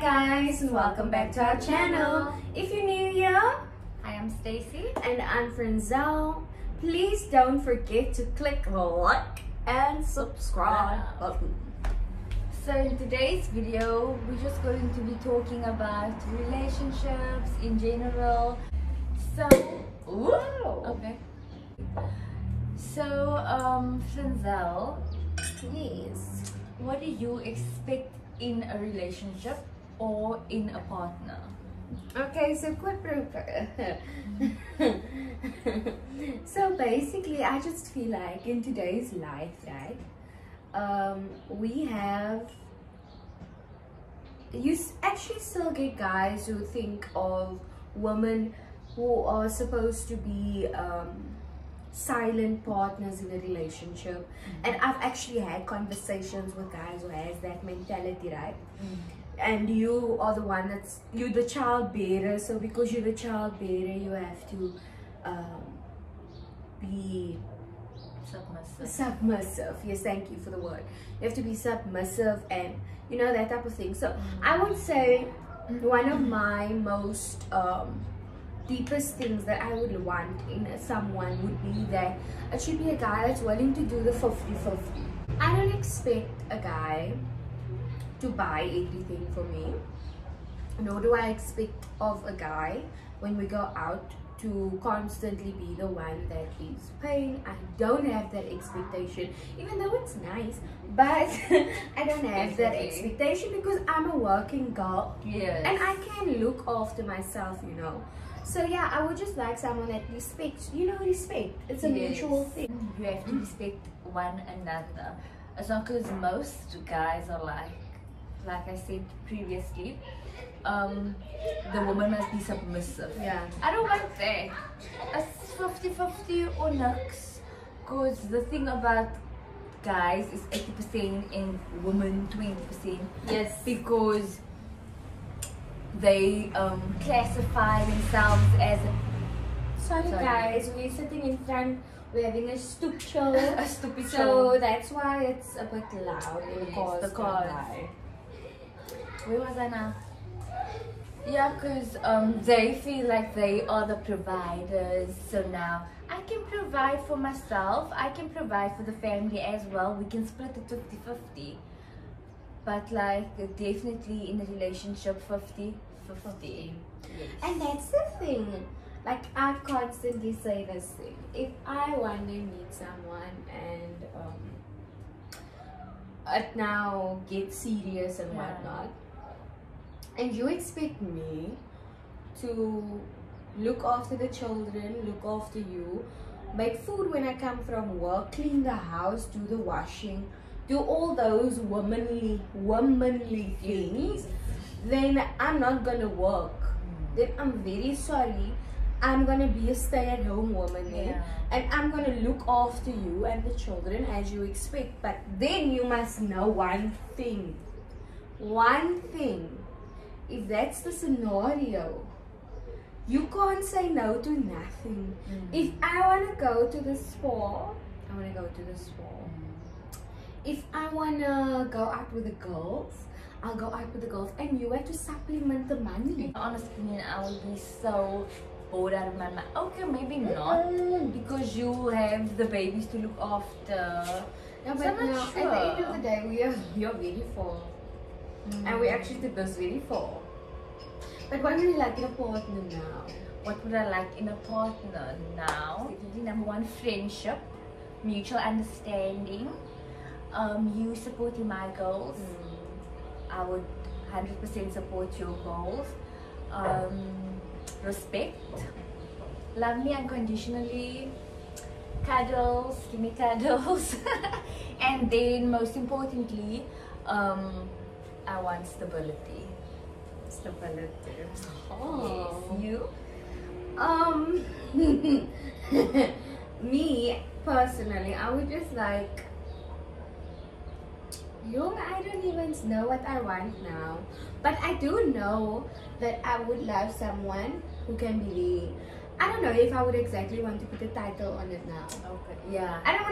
guys, and welcome back to our channel. If you're new here, I am Stacy and I'm Frenzel. Please don't forget to click the like and subscribe button. So in today's video, we're just going to be talking about relationships in general. So, okay. So, Frenzel, Yes. what do you expect in a relationship or in a partner? Okay, so quick So basically, I just feel like in today's life, right? You actually still get guys who think of women who are supposed to be silent partners in a relationship, and I've actually had conversations with guys who has that mentality, right? And you are the one you're the child bearer, so because you're the child bearer, you have to be submissive. Yes, thank you for the word. You have to be submissive, and you know, that type of thing. So I would say one of my most deepest things that I would want in someone would be that it should be a guy that's willing to do the 50-50. I don't expect a guy to buy everything for me, nor do I expect of a guy when we go out to constantly be the one that is paying. I don't have that expectation, even though it's nice, but I don't have that expectation because I'm a working girl. Yes. And I can look after myself, you know. So yeah, I would just like someone that respects, you know, respect. It's a mutual thing. You have to respect one another. As long as most guys are like I said previously, the woman must be submissive. Yeah. I don't want that. It's 50-50 or nux. Because the thing about guys is 80% and women 20%. Yes. Because they classify themselves as Sorry guys, we're sitting in front, we're having a stoop show. a stupid So show. that's why it's a bit loud in the cars. Where was I now? Yeah, because they feel like they are the providers. So now I can provide for myself, I can provide for the family as well. We can split it 50-50. But like definitely in a relationship 50-50. Yes. And that's the thing. Like I constantly say this thing. If I one day meet someone and it now gets serious and whatnot, and you expect me to look after the children, look after you, make food when I come from work, clean the house, do the washing, do all those womanly things, then I'm not gonna work. Then I'm very sorry, I'm gonna be a stay-at-home woman then, and I'm gonna look after you and the children as you expect. But then you must know one thing. If that's the scenario, you can't say no to nothing. If I want to go to the spa, I want to go to the spa. If I want to go out with the girls, I'll go out with the girls, and you have to supplement the money. Honest opinion, I would be so bored out of my mind. Okay, maybe not, because you have the babies to look after. No, but So I'm no, not at the end sure. of the day, we are very full. And we actually did this very far. But what do you like in a partner now? What would I like in a partner now? Definitely number one, friendship, mutual understanding, you supporting my goals. I would 100% support your goals. Respect, love me unconditionally, cuddles, give me cuddles. And then most importantly, I want stability. Oh. Yes. You? Me personally, I would just like, I don't even know what I want now, but I do know that I would love someone who can be. I don't know if I would exactly want to put a title on it now. Okay. Yeah. I don't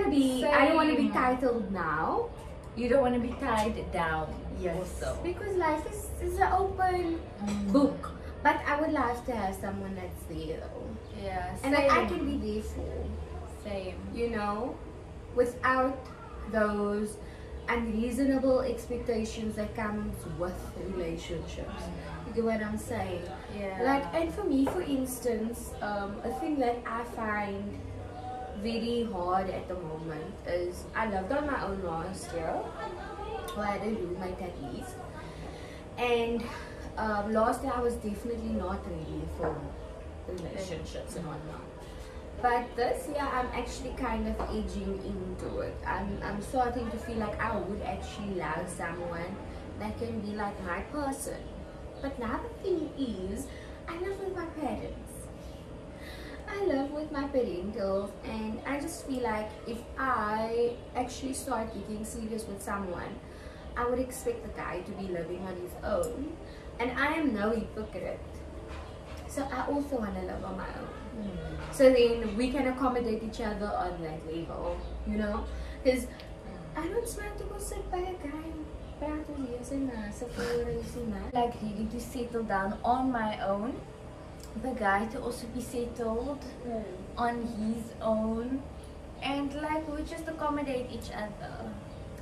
want to be titled now, You don't want to be tied down. Yes. Also. Because life is an open book. But I would love to have someone that's there though. Yeah. And that I can be there for. Same. You know? Without those unreasonable expectations that comes with relationships. You get what I'm saying? Yeah. Like, and for me, for instance, a thing that I find very hard at the moment is I lived on my own last year. Well, I didn't do my tattoos. And last year I was definitely not ready for relationships and whatnot. But this year I'm actually kind of edging into it. I'm starting to feel like I would actually love someone that can be like my person. But now the thing is, I live with my parents. I live with my parentals, and I just feel like if I actually start getting serious with someone, I would expect the guy to be living on his own. And I am no hypocrite. So I also want to live on my own. So then we can accommodate each other on that level, you know? Because I don't smile to go sit by a guy and praat oor lees en so voor en so much. Like really to settle down on my own. The guy to also be settled on his own. And like we just accommodate each other.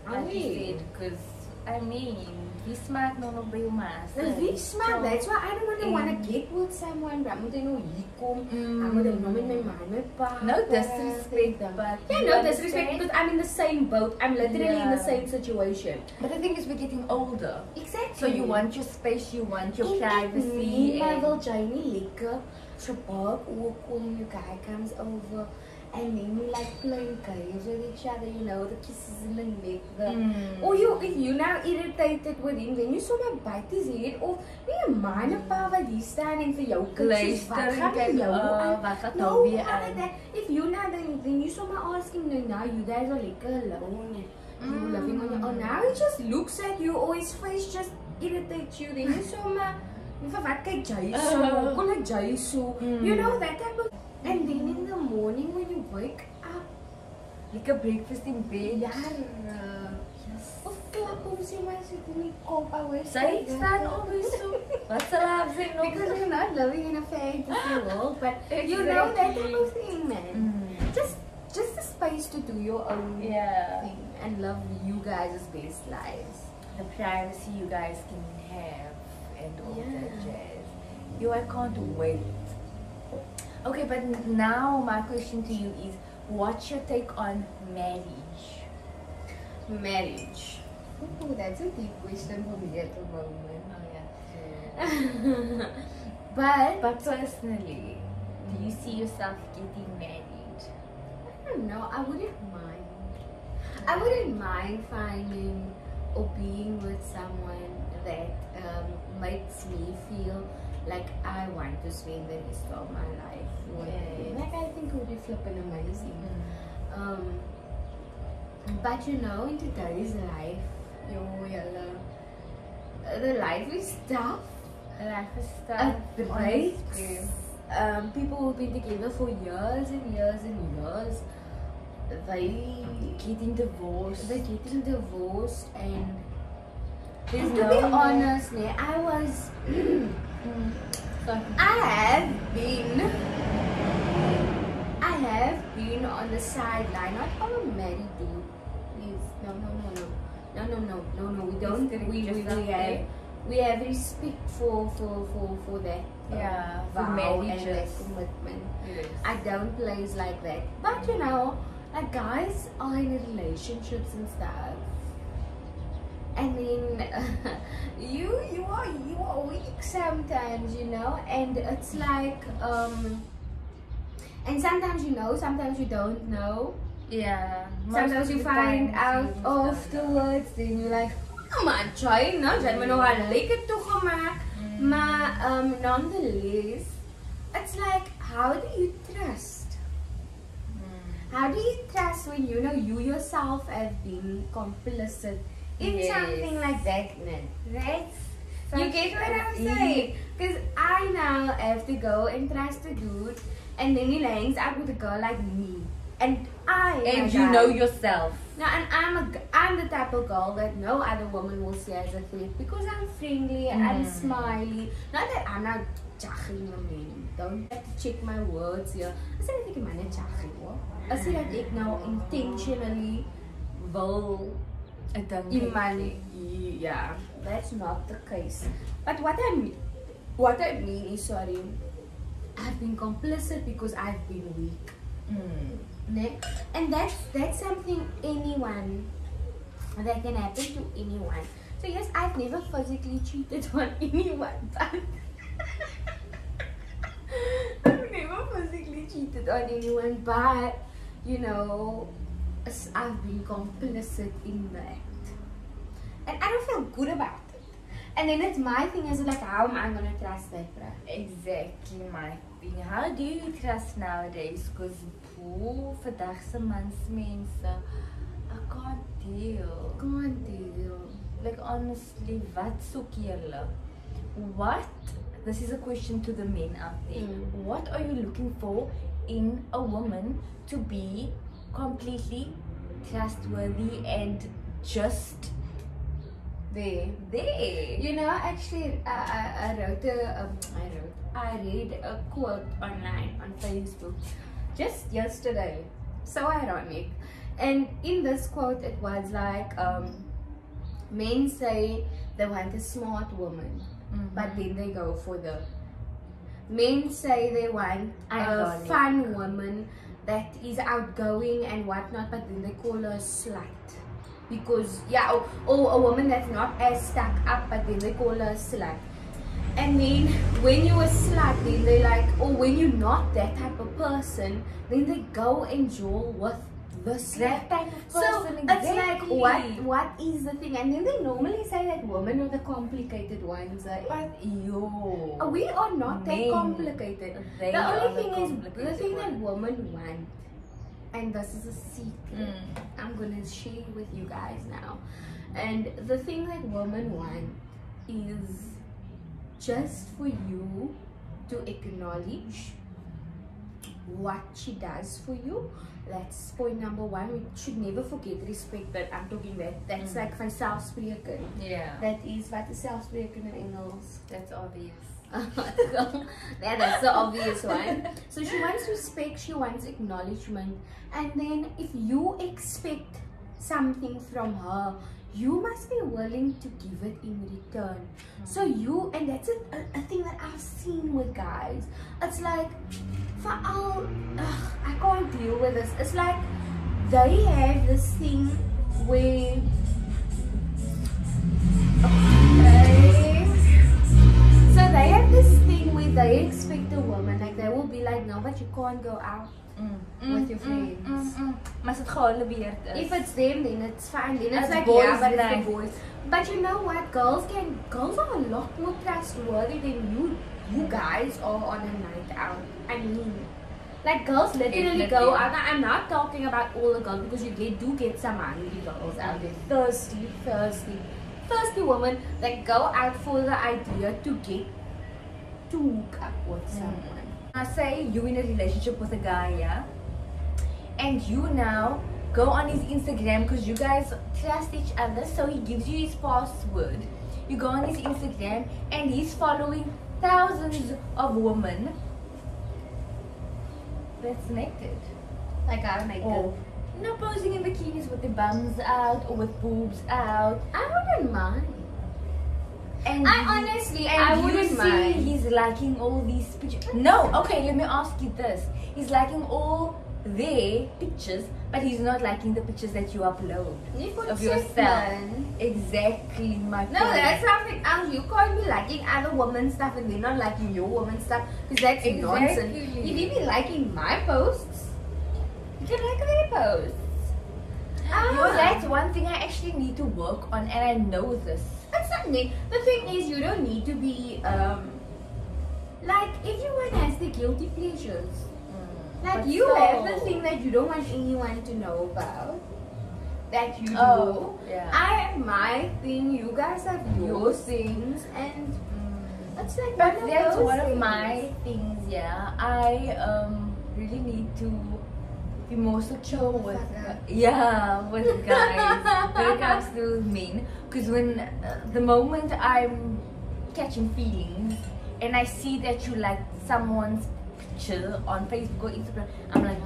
Like you said, because I mean, wie smaak nou nog by jou maas? Wie smaak? That's why I don't want to get with someone. I moet nou hier kom. I moet nou met my ma en my pa. No disrespect, but yeah, no disrespect, because I'm in the same boat. I'm literally in the same situation. But the thing is, we're getting older. Exactly. So you want your space, you want your privacy. Maar wil jy nie lekker gebaak oorkom, your guy comes over and then you like playing games with each other, you know, the kisses in the neck, or if you now irritated with him, then you saw my bite his head off. Nie 'n man en pa wat hier staan en vir jou kussies wat gaan vir jou no, if you now then you saw my asking now you guys are like alone and you living on your own. Now he just looks at you or his face just irritates you. Then you saw my wat kyk jy so, kon ek jy so, you know, that type of. And then in the morning when you wake up, like a breakfast in bed. Of klap of sy maar sit in die kop alweer. Sy staan alweer so. Wat sal haar sê nog? Because you're not living in a fantasy world, but you know that type of thing, man. Just the space to do your own thing and love you guys' best lives. The privacy you guys can have and all that jazz. I can't wait. Okay, but now my question to you is, what's your take on marriage? Marriage. Oh, that's a deep question for me at the moment. Oh yeah. But personally, do you see yourself getting married? I don't know. I wouldn't mind. I wouldn't mind finding or being with someone that makes me feel like I want to spend the rest of my life with them. Like I think it would be flipping amazing. But you know, in today's life, the life is tough. Life is tough. It breaks. People who've been together for years and years and years, they're getting divorced, and to be honest, I was I have been on the sideline, not on a married dude. Please, no. We have respect for that. For marriages and that commitment. Yes. I don't place like that. But you know, like guys are in relationships and stuff. And then you are weak sometimes, you know, and it's like and sometimes you know, sometimes you don't know. Yeah. Sometimes you find out afterwards, then you're like, oh man, try no, jy het my nog al lekker toegemaak. Maar nonetheless, it's like, how do you trust? How do you trust when you know you yourself have been complicit in something like that? You get what I'm saying? Because I now have to go and trust a dude, and then he hangs out with a girl like me, and And you know yourself. now, and I'm the type of girl that no other woman will see as a threat because I'm friendly, I'm smiley. Not that I'm not jaching a man. Don't have to check my words here. I said ek man net jaching hoor. I said dat ek nou intentionally wil iemand, yeah, that's not the case. But what I mean is, sorry, I've been complicit because I've been weak. And that's something that can happen to anyone. So yes, I've never physically cheated on anyone, but I've never physically cheated on anyone, but you know, I've been complicit in the act, and I don't feel good about it. And then it's my thing is like, how am I gonna trust that, bruh? Exactly my thing. How do you trust nowadays? Because vandag se mense, I can't deal. Like honestly, wat soek julle? What? This is a question to the men out there. What are you looking for in a woman to be completely trustworthy and just there? You know, actually, I read a quote online on Facebook just yesterday. So ironic. And in this quote, it was like, men say they want a smart woman, but then they go for the. Men say they want a fun woman that is outgoing and whatnot, but then they call her a slut. Because, yeah, or a woman that's not as stuck up, but then they call her a slut. And then when you're a slut, then they like, or when you're not that type of person, then they go and jewel with that type of person. So it's like, what is the thing? And then they normally say that women are the complicated ones. But we are not that complicated. The only thing is, the thing that women want, and this is a secret, I'm gonna share with you guys now. And the thing that women want is just for you to acknowledge what she does for you. That's point number one. We should never forget respect. That I'm talking that's like van selfspreken. Yeah. That is wat is selfspreken in Engels. That's obvious. Yeah, that's the obvious one. So she wants respect, she wants acknowledgement, and then if you expect something from her, you must be willing to give it in return. So and that's a thing that I've seen with guys. It's like, I can't deal with this. It's like they have this thing where so they have this thing where they expect a woman, like they will be like, no, but you can't go out with your friends. If it's them, then it's fine. Then it's like, yeah, but it's the boys. But you know what? Girls are a lot more trustworthy than you guys are on a night out. I mean, like girls literally go out. Now, I'm not talking about all the girls, because you do get some hungry girls out there, thirsty women that go out for the idea to get to hook up with someone. I say you in a relationship with a guy, yeah, and you now go on his Instagram because you guys trust each other, so he gives you his password. You go on his Instagram and he's following thousands of women that's naked. Like I'm naked. Or posing in bikinis with their bums out or with boobs out. I wouldn't mind. And I wouldn't mind. He's liking all these pictures. No, okay, let me ask you this. He's liking all their pictures, but he's not liking the pictures that you upload of yourself. Exactly, my point. No, that's something else. You can't be liking other women's stuff and they're not liking your woman's stuff, because that's nonsense. If you be liking my posts, you can like their posts. That's one thing I actually need to work on, and I know this. That's not me. The thing is, you don't need to be like, everyone has their guilty pleasures. Like, you have the thing that you don't want anyone to know about, that you do. Yeah. I have my thing, you guys have your things, and that's like one of my things. Yeah, I really need to be more secure with with guys when it comes to men. Because when the moment I'm catching feelings and I see that you like someone's picture on Facebook or Instagram, I'm like,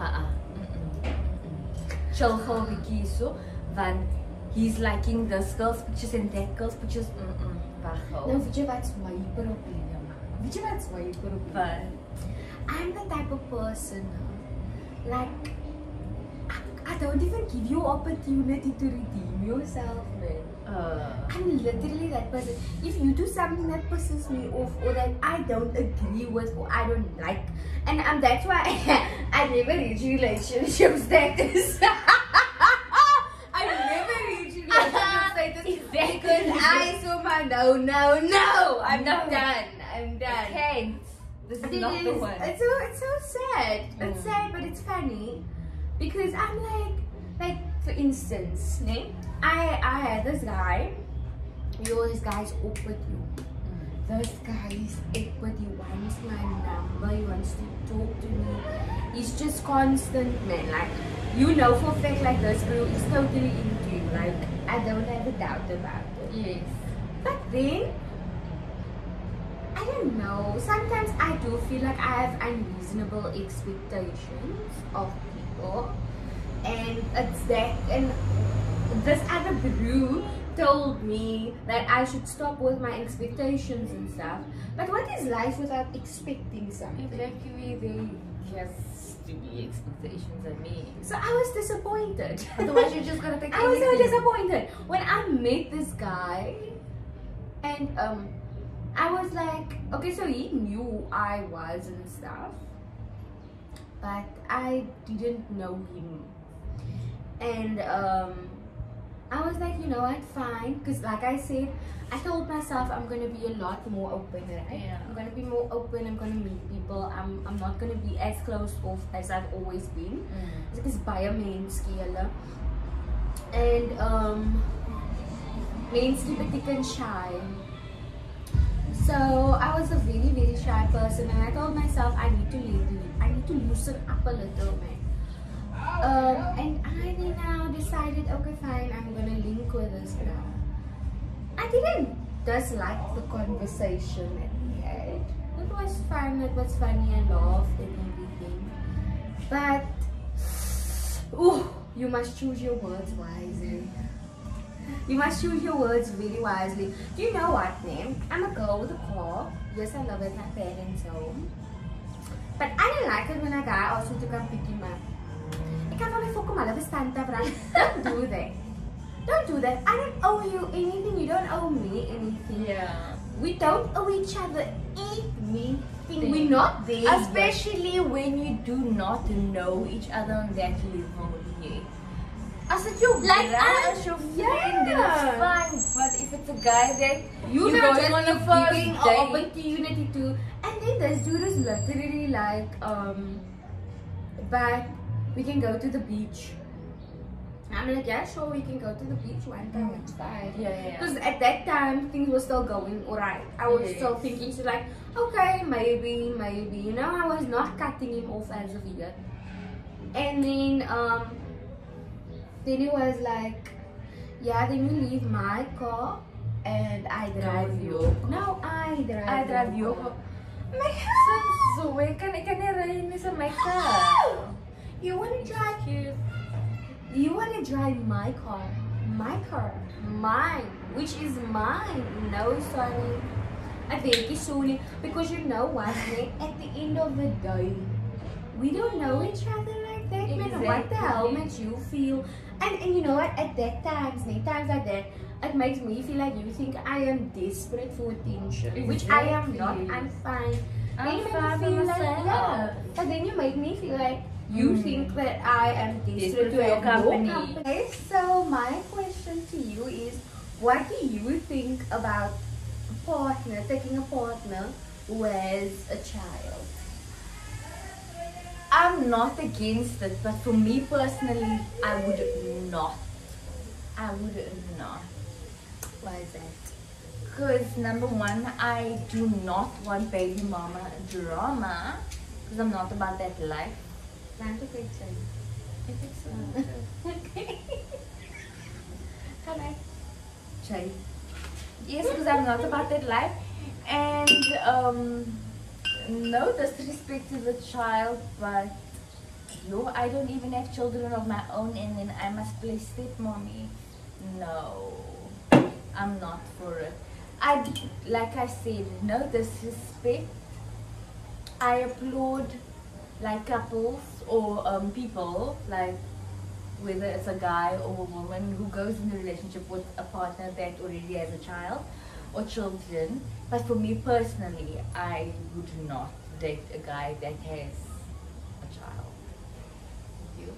chill gou 'n bietjie so, want he's liking this girl's pictures and that girl's pictures. Wag gou. Nou, weet jy wat's my probleem? Weet jy wat's my probleem? I'm the type of person, like, I don't even give you opportunity to redeem yourself, man. I'm literally that person. If you do something that pisses me off or that I don't agree with or I don't like, and that's why I never reach relationship status. I never reach relationship status because I saw my no, I'm done. Okay, this is not the one. It's so sad. It's sad, but it's funny because I'm like for instance, I had this guy. This guy's up with you. This guy is up with you. Wants my number. He wants to talk to me. He's just constant, man. Like, you know for a fact, like, this girl is totally into you. Like, I don't have a doubt about it. Yes. But then, I don't know. Sometimes I do feel like I have unreasonable expectations of people, and it's that. And this other brew told me that I should stop with my expectations and stuff. But what is life without expecting something? Exactly, there has to be expectations on me. So I was disappointed. Otherwise, you're just gonna take I was so anything. disappointed when I met this guy, and I was like, okay, so he knew I was and stuff, but I didn't know him, and I was like, you know what, fine, because like I said, I told myself I'm gonna be a lot more open, right? Yeah. I'm gonna be more open. I'm gonna meet people. I'm not gonna be as closed off as I've always been. It's baie mense hulle. And mense beteken shy. So I was a very, very shy person, and I told myself I need to I need to loosen up a little, man. And I now decided, okay, fine, I'm gonna link with this guy. I didn't dislike the conversation that we had. It was fun, it was funny, I laughed and everything. But, you must choose your words wisely. You must choose your words really wisely. Do you know what, man? I'm a girl with a car. Yes, I love it, my parents' home. But I don't like it when a guy asks me to come pick him up. I can't only fuck my love stand up, right? Don't do that. Don't do that. I don't owe you anything. You don't owe me anything. Yeah. We don't owe each other anything. We're not there. Especially when you do not know each other on that level. Yeah. As if you Like, as your friend, then it's fine. But if it's a guy that you're you're not going on a just first giving an date, opportunity to, and then this dude is literally like, but we can go to the beach. I'm like, yeah, sure, we can go to the beach one time, it's fine. Yeah. Because at that time, things were still going alright. I was still thinking, so like, okay, maybe, you know, I was not cutting him off as of yet. And then he was like, yeah, then you leave my car and I drive you. No, I drive you. My car! So, where can I ride me sa my car? You wanna drive? You wanna drive my car? My car? Mine. Which is mine. No, sorry. I think it's sorry. Because you know what, man? At the end of the day, we don't know each other like that, man. What the hell makes you feel? And you know what? At that times like that, it makes me feel like you think I am desperate for attention. Which I am not. I'm fine. I'm Then you fine make me feel by like, myself. yeah. But then you make me feel like you think that I am desperate to your have company. your company. Okay, so my question to you is, what do you think about a partner, taking a partner who has a child? I'm not against it, but for me personally, I would not. Why is that? Because number one, I do not want baby mama drama. Because I'm not about that life. Plant of If it's so okay. Can I? Try. Yes, because I'm not about that life. And no disrespect to the child, but no, I don't even have children of my own, and then I must play stepmommy. No, I'm not for it. Like I said, no disrespect. I applaud like couples or people, like whether it's a guy or a woman who goes in a relationship with a partner that already has a child or children. But for me personally, I would not date a guy that has a child. You?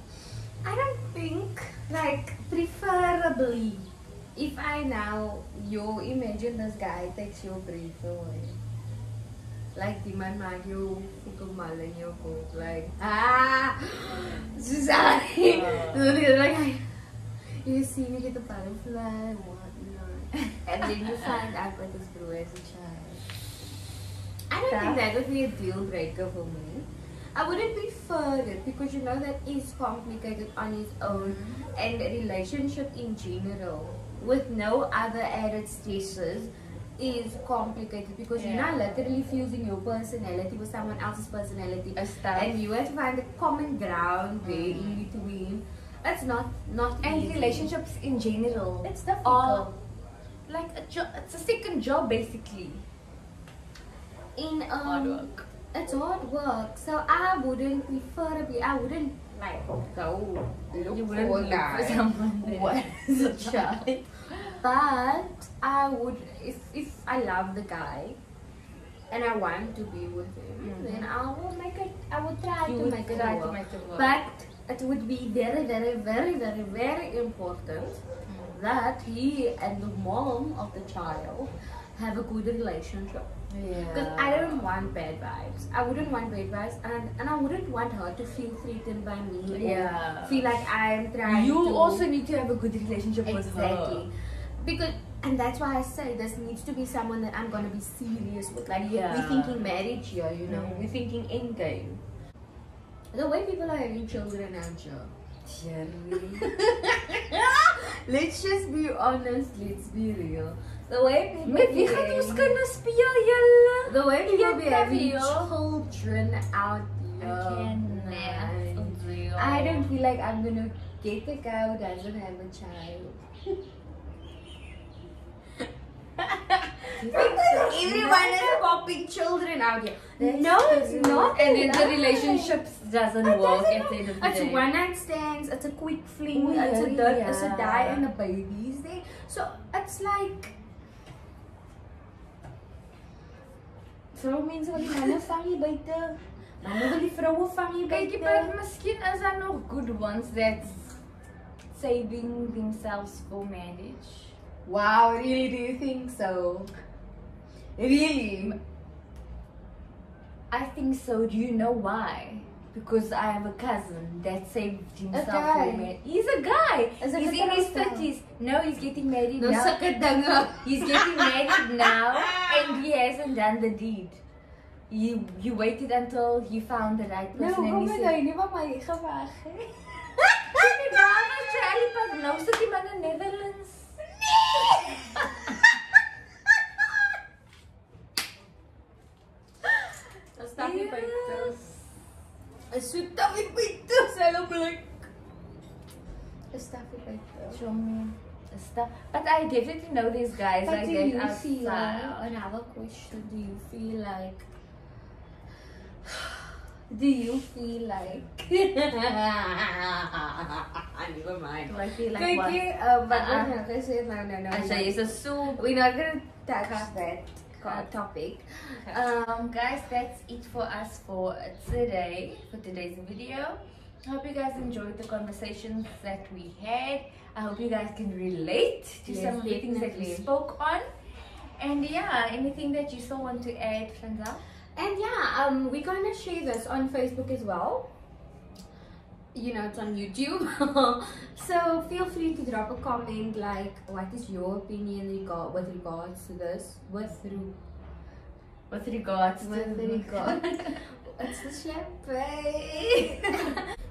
I don't think, like, preferably, if I now, you imagine this guy takes your breath away. Like, die man maak jou fucking mal in your kop. Like, Suzanne. Like, you see me get a butterfly, whatnot. And then you find out what his bro as a child. I don't think that would be a deal breaker for me. I wouldn't prefer it because you know that is complicated on its own, and a relationship in general with no other added stresses is complicated because you're not literally fusing your personality with someone else's personality, and you have to find a common ground there in between. It's not and easy. Relationships in general, it's difficult. Like a job, it's a second job basically. In Hard work. It's hard work, so I wouldn't like go look for a guy for someone what is a child. But I would, if I love the guy and I want to be with him, then I will make it. I would try to make it work. But it would be very, very, very, very, very important that he and the mom of the child have a good relationship. Because I don't want bad vibes. I wouldn't want bad vibes, and I wouldn't want her to feel threatened by me. Or feel like I'm trying. You also need to have a good relationship with her. Because, and that's why I say this needs to be someone that I'm gonna be serious with. Like we're thinking marriage here, you know. We're thinking end game. The way people are having children out here. Let's just be honest. Let's be real. The way people Met wie gaan ons kinders speel julle? The way people be having children out here. I don't feel like I'm gonna get a guy who doesn't have a child. Because everyone is popping children out here. No, it's not. And then the relationships doesn't work at the end of the day. It's one night stands, it's a quick fling, it's a dirt, it's a die, and the baby's there. So it's like. Vrouwen mensen wil die mannen vang je buiten. Mannen wil die vrouwen vang je buiten. But misschien is er nog good ones that's saving themselves for marriage. Wow, really? Do you think so? Really? I think so. Do you know why? Because I have a cousin that saved himself for marriage. He's a guy. He's in his 30s. No, he's getting married now. He's getting married now, and he hasn't done the deed. He waited until he found the right person. No, and he said, never mind. nou sit hij maar in the Netherlands. Dat staat niet bij thuis. Het staat niet bij thuis, helemaal. Het staat niet bij thuis. Show me the stuff. But I definitely know these guys but like that outside. Another question, do you feel like never mind. Do I feel like what? No. We're not gonna touch that topic. Guys, that's it for us for today, for today's video. I hope you guys enjoyed the conversations that we had. I hope you guys can relate to some of the things that we spoke on. And yeah, anything that you still want to add, Franza? And yeah, we're gonna share this on Facebook as well. You know, it's on YouTube. So feel free to drop a comment, like what is your opinion with regards to this? With regards. It's the champagne.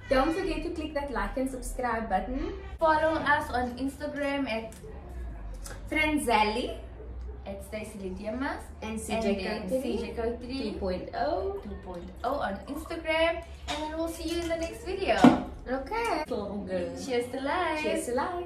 Don't forget to click that like and subscribe button. Follow us on Instagram at Franzelli at Stacey Lydiamas and CJ CJ Code 2.0. 2.0 on Instagram, and then we'll see you in the next video. Okay. Cheers to life. Cheers to life.